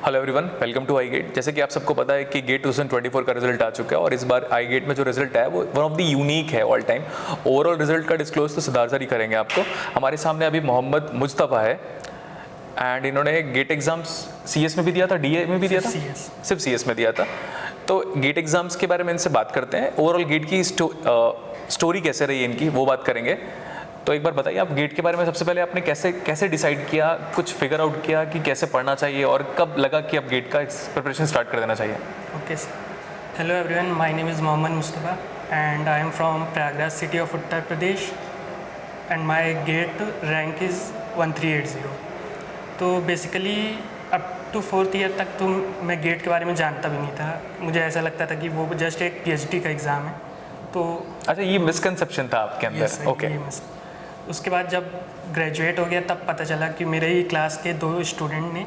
Hello everyone, welcome to I GATE. जैसे कि आप सबको पता है कि गेट 2024 का रिजल्ट आ चुका है और इस बार आई गेट में जो रिजल्ट आया वो वन ऑफ द यूनिक है ऑल टाइम। ओवरऑल रिजल्ट का डिस्क्लोज तो सिद्धार्थ सर ही करेंगे आपको। हमारे सामने अभी मोहम्मद मुस्तफ़ा है एंड इन्होंने गेट एग्जाम्स सीएस में भी दिया था, डीए में भी दिया था, सिर्फ सीएस में दिया था। तो गेट एग्जाम्स के बारे में इनसे बात करते हैं। ओवरऑल गेट की स्टोरी कैसे रही इनकी वो बात करेंगे। तो एक बार बताइए आप गेट के बारे में, सबसे पहले आपने कैसे डिसाइड किया, कुछ फिगर आउट किया कि कैसे पढ़ना चाहिए और कब लगा कि अब गेट का प्रिपरेशन स्टार्ट कर देना चाहिए? Okay sir, hello everyone, my name is Mohammad Mustafa and I am from Prayagraj city of Uttar Pradesh and my GATE rank is 1380। तो basically up to 4th year तक तो मैं गेट के बारे में जानता भी नहीं था। मुझे ऐसा लगता था कि वो जस्ट एक पीएचडी का एग्ज़ाम है। तो अच्छा, ये मिसकंसेप्शन था आपके अंदर? ओके। उसके बाद जब ग्रेजुएट हो गया तब पता चला कि मेरे ही क्लास के 2 स्टूडेंट ने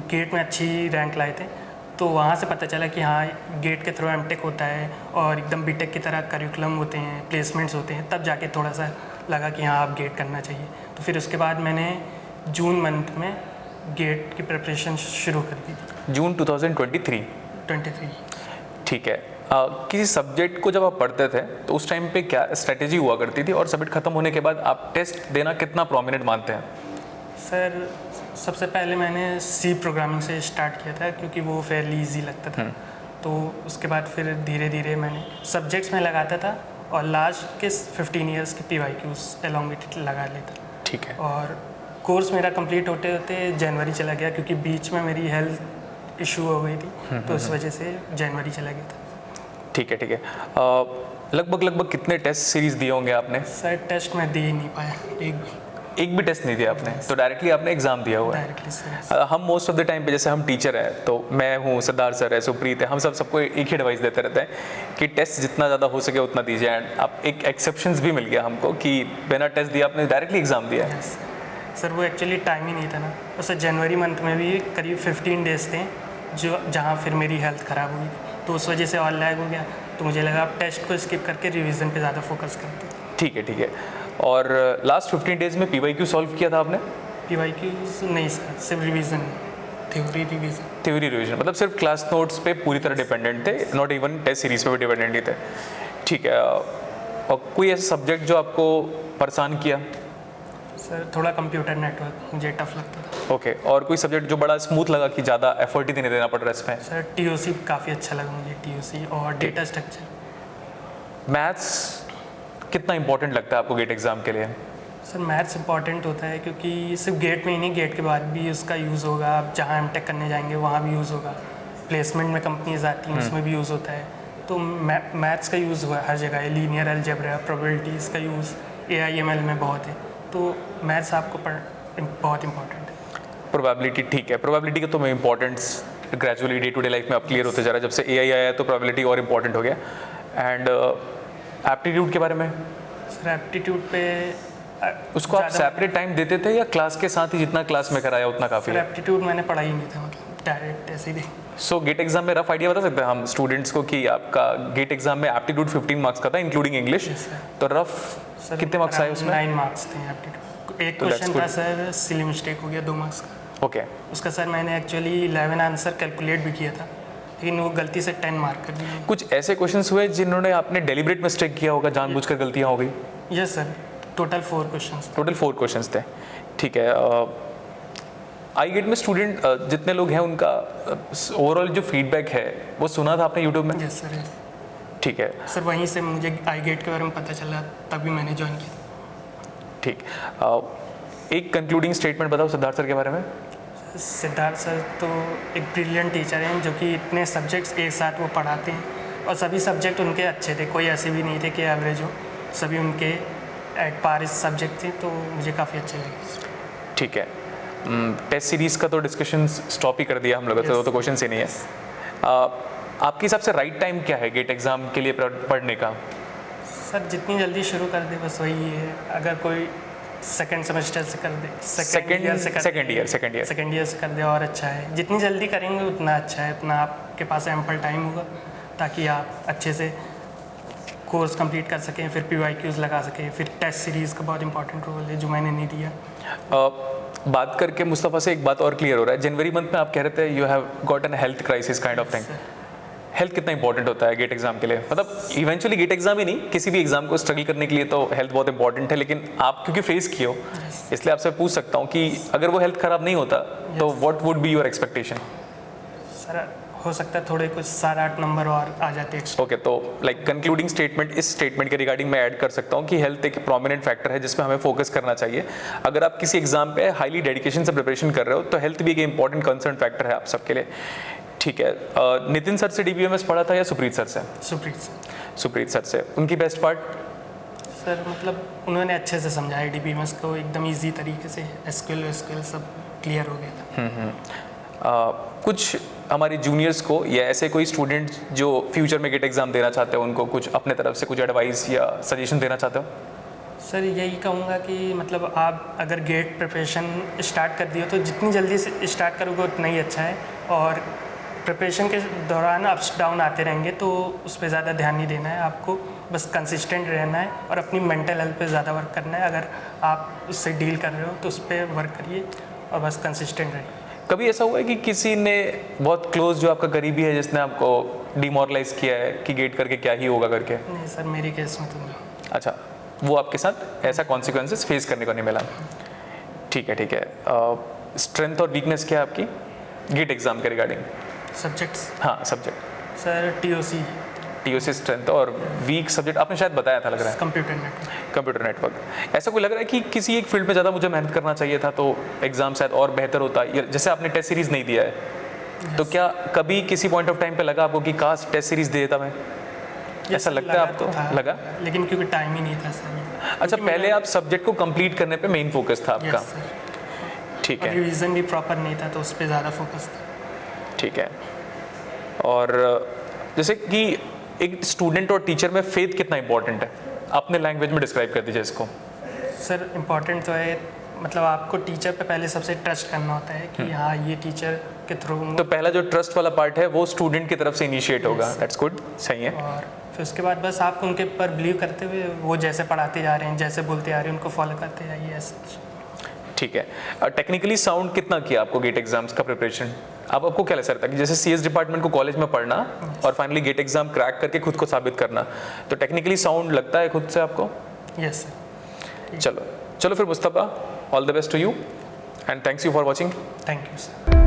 गेट में अच्छी रैंक लाए थे। तो वहाँ से पता चला कि हाँ, गेट के थ्रू एमटेक होता है और एकदम बीटेक की तरह करिकुलम होते हैं, प्लेसमेंट्स होते हैं। तब जाके थोड़ा सा लगा कि हाँ, अब गेट करना चाहिए। तो फिर उसके बाद मैंने जून मंथ में गेट की प्रिपरेशन शुरू कर दी थी। जून 2023? ठीक है। किसी सब्जेक्ट को जब आप पढ़ते थे तो उस टाइम पे क्या स्ट्रेटेजी हुआ करती थी और सब्जेक्ट खत्म होने के बाद आप टेस्ट देना कितना प्रोमिनेंट मानते हैं? सर, सबसे पहले मैंने सी प्रोग्रामिंग से स्टार्ट किया था क्योंकि वो फेयरली इजी लगता था। तो उसके बाद फिर धीरे धीरे मैंने सब्जेक्ट्स में लगाता था और लास्ट के 15 ईयर्स के PYQs अलॉन्ग विथ लगा लेता। ठीक है। और कोर्स मेरा कंप्लीट होते होते जनवरी चला गया क्योंकि बीच में मेरी हेल्थ इशू हो गई थी, तो इस वजह से जनवरी चला गया था। ठीक है, ठीक है। लगभग कितने टेस्ट सीरीज दिए होंगे आपने? सर, टेस्ट मैं दे ही नहीं पाया, एक भी टेस्ट नहीं दिया आपने? तो डायरेक्टली आपने एग्जाम दिया हुआ है? Directly sir. हम मोस्ट ऑफ द टाइम पे, जैसे हम टीचर हैं तो मैं हूँ, सिद्धार्थ सर है, सुप्रीत है, हम सबको एक ही एडवाइस देते रहते हैं कि टेस्ट जितना ज़्यादा हो सके उतना दीजिए। एंड अब एक एक्सेप्शंस भी मिल गया हमको कि बिना टेस्ट दिया आपने डायरेक्टली एग्जाम दिया है। सर, वो एक्चुअली टाइम ही नहीं था ना। वैसे जनवरी मंथ में भी करीब 15 डेज थे जहाँ फिर मेरी हेल्थ ख़राब हुई, तो उस वजह से और लैग हो गया। तो मुझे लगा आप टेस्ट को स्किप करके रिवीजन पे ज़्यादा फोकस करते। ठीक है, ठीक है। और लास्ट 15 डेज में PYQ सॉल्व किया था आपने? PYQ नहीं सर, सिर्फ रिवीजन, थ्योरी रिवीजन। मतलब सिर्फ क्लास नोट्स पे पूरी तरह डिपेंडेंट थे, नॉट इवन टेस्ट सीरीज पे भी डिपेंडेंट ही थे। ठीक है। और कोई ऐसा सब्जेक्ट जो आपको परेशान किया? सर, थोड़ा कंप्यूटर नेटवर्क मुझे टफ लगता था। ओके। और कोई सब्जेक्ट जो बड़ा स्मूथ लगा कि ज़्यादा एफर्ट ही नहीं देना पड़ रहा है इसमें? सर, TOC काफ़ी अच्छा लगा मुझे, TOC और डेटा स्ट्रक्चर। मैथ्स कितना इंपॉर्टेंट लगता है आपको गेट एग्ज़ाम के लिए? सर, मैथ्स इंपॉर्टेंट होता है क्योंकि सिर्फ गेट में ही नहीं, गेट के बाद भी उसका यूज़ होगा। आप जहाँ एमटेक करने जाएंगे वहाँ भी यूज़ होगा, प्लेसमेंट में कंपनीज आती हैं उसमें भी यूज़ होता है। तो मैथ्स का यूज़ हुआ हर जगह है। लीनियर अलजेब्रा, प्रोबेबिलिटीज़ का यूज़ AIML में बहुत है। तो मैथ्स आपको बहुत इंपॉर्टेंट है। प्रोबेबिलिटी, ठीक है। प्रोबेबिलिटी का तो मैं importance gradually day to day life में अब क्लियर होते जा रहा है। जब से AI आया है तो प्रोबेबिलिटी और इम्पॉर्टेंट हो गया। एंड एप्टीट्यूड के बारे में? सर, एप्टीट्यूड पे उसको आप सेपरेट टाइम देते थे या क्लास के साथ ही जितना क्लास में कराया उतना काफ़ी है? एप्टीट्यूड मैंने पढ़ा ही नहीं था, मतलब डायरेक्ट ऐसे ही। सो गेट एग्जाम में रफ आइडिया बता सकते हैं हम स्टूडेंट्स को कि आपका गेट एग्जाम में एप्टीट्यूड 15 मार्क्स का था इंक्लूडिंग इंग्लिश, तो रफ कितने मार्क्स आए उसमें? 9 मार्क्स थे एप्टीट्यूड। एक क्वेश्चन था सर, सिली मिस्टेक हो गया 2 मार्क्स का। ओके। उसका सर मैंने एक्चुअली 11 आंसर कैलकुलेट भी किया था, लेकिन वो गलती से 10 मार्क कर दिया। कुछ ऐसे क्वेश्चंस हुए जिन्होंने आपने डेलिब्रेट मिस्टेक किया होगा, जानबूझकर गलतियां हो गई? Yes sir, total 4 questions. Total 4 questions थे। ठीक है। आई गेट में स्टूडेंट जितने लोग हैं उनका ओवरऑल जो फीडबैक है वो सुना था आपने यूट्यूब में? Yes sir, yes. ठीक है सर, वहीं से मुझे आई गेट के बारे में पता चला, तभी मैंने ज्वाइन किया। ठीक। एक कंक्लूडिंग स्टेटमेंट बताओ सिद्धार्थ सर के बारे में। सिद्धार्थ सर तो एक ब्रिलियंट टीचर हैं जो कि इतने सब्जेक्ट्स एक साथ वो पढ़ाते हैं और सभी सब्जेक्ट उनके अच्छे थे, कोई ऐसे भी नहीं थे कि एवरेज हो, सभी उनके एट पार सब्जेक्ट थे। तो मुझे काफ़ी अच्छे लगे। ठीक है। टेस्ट सीरीज़ का तो डिस्कशन स्टॉप ही कर दिया हम लोगों तो क्वेश्चन से नहीं है। आपके हिसाब से राइट टाइम क्या है गेट एग्ज़ाम के लिए पढ़ने का? सर, जितनी जल्दी शुरू कर दे बस वही है। अगर कोई सेकेंड सेमेस्टर से कर दे, सेकेंड ईयर से कर दे और अच्छा है। जितनी जल्दी करेंगे उतना अच्छा है, उतना आपके पास एम्पल टाइम होगा ताकि आप अच्छे से कोर्स कंप्लीट कर सकें, फिर PYQs लगा सकें। फिर टेस्ट सीरीज़ का बहुत इंपॉर्टेंट रोल है जो मैंने नहीं दिया। बात करके मुस्तफ़ा से एक बात और क्लियर हो रहा है, जनवरी मंथ में आप कह रहे थे you have got an health crisis kind of thing. Health कितना इंपॉर्टेंट होता है गेट एग्जाम के लिए? मतलब इवेंचुअली गेट एग्जाम ही नहीं, किसी भी एग्जाम को स्ट्रगल करने के लिए तो हेल्थ बहुत इंपॉर्टेंट है, लेकिन आप क्योंकि फेस किए हो इसलिए आपसे पूछ सकता हूँ कि अगर वो हेल्थ खराब नहीं होता तो what would be your expectation? Sir हो सकता है थोड़े कुछ 7-8 नंबर और आ जाते हैं। ओके, तो लाइक कंक्लूडिंग स्टेटमेंट, इस स्टेटमेंट के रिगार्डिंग मैं ऐड कर सकता हूँ कि हेल्थ एक प्रोमिनेंट फैक्टर है जिसमें हमें फोकस करना चाहिए। अगर आप किसी एग्जाम पे हाईली डेडिकेशन से प्रिपरेशन कर रहे हो तो हेल्थ भी एक इंपॉर्टेंट कंसर्न फैक्टर है आप सबके लिए। ठीक है, नितिन सर से DBMS पढ़ा था या सुप्रीत सर से? सुप्रीत सर से। उनकी बेस्ट पार्ट? सर मतलब उन्होंने अच्छे से समझाया DBMS को एकदम इजी तरीके से, SQL सब क्लियर हो गया था। कुछ हमारे जूनियर्स को या ऐसे कोई स्टूडेंट जो फ्यूचर में गेट एग्जाम देना चाहते हो उनको कुछ अपने तरफ से कुछ एडवाइस या सजेशन देना चाहते हो? सर यही कहूँगा कि मतलब आप अगर गेट प्रिपरेशन स्टार्ट कर दिए तो जितनी जल्दी से स्टार्ट करोगे उतना ही अच्छा है, और प्रिपरेशन के दौरान अप्स डाउन आते रहेंगे तो उस पर ज़्यादा ध्यान नहीं देना है आपको, बस कंसिस्टेंट रहना है और अपनी मेंटल हेल्थ पे ज़्यादा वर्क करना है। अगर आप उससे डील कर रहे हो तो उस पर वर्क करिए और बस कंसिस्टेंट रहिए। कभी ऐसा हुआ है कि किसी ने बहुत क्लोज जो आपका करीबी है जिसने आपको डिमोरलाइज किया है कि गेट करके क्या ही होगा करके? नहीं सर, मेरी केस में तो नहीं। अच्छा, वो आपके साथ ऐसा कॉन्सिक्वेंसेस फेस करने को नहीं मिला? ठीक है। स्ट्रेंथ और वीकनेस क्या है आपकी गेट एग्जाम के रिगार्डिंग? सब्जेक्ट्स? हाँ सब्जेक्ट। सर TOC स्ट्रेंथ, और वीक सब्जेक्ट आपने शायद बताया था लग रहा है? Computer network. ऐसा कोई लग रहा है कि किसी एक फील्ड में ज़्यादा मुझे मेहनत करना चाहिए था तो एग्जाम शायद और बेहतर होता, जैसे आपने टेस्ट सीरीज नहीं दिया है तो क्या कभी किसी पॉइंट ऑफ टाइम पे लगा आपको कि काश टेस्ट सीरीज दे देता मैं? ऐसा लगता है आपको? तो लगा, लेकिन क्योंकि टाइम ही नहीं था सर। अच्छा, पहले आप सब्जेक्ट को कंप्लीट करने पे मेन फोकस था आपका? ठीक है। रिवीजन भी प्रॉपर नहीं था तो उस पर ज़्यादा फोकस था। ठीक है। और जैसे कि एक स्टूडेंट और टीचर में फेथ कितना इंपॉर्टेंट है, अपने लैंग्वेज में डिस्क्राइब कर दीजिए इसको। सर इम्पॉर्टेंट तो है, मतलब आपको टीचर पे पहले सबसे ट्रस्ट करना होता है कि हाँ ये टीचर के थ्रू। तो पहला जो ट्रस्ट वाला पार्ट है वो स्टूडेंट की तरफ से इनिशिएट होगा। दैट्स गुड, सही है। और फिर उसके बाद बस आपको उनके ऊपर बिलीव करते हुए वो जैसे पढ़ाते जा रहे हैं, जैसे बोलते आ रहे हैं, उनको फॉलो करते जाइए ऐसे। ठीक है। टेक्निकली साउंड कितना किया आपको गेट एग्जाम्स का प्रिपरेशन? आपको क्या लगता है कि जैसे CS डिपार्टमेंट को कॉलेज में पढ़ना और फाइनली गेट एग्जाम क्रैक करके खुद को साबित करना, तो टेक्निकली साउंड लगता है खुद से आपको? Yes sir. चलो फिर Mustafa, all the best to you and thanks you for watching. Thank you sir.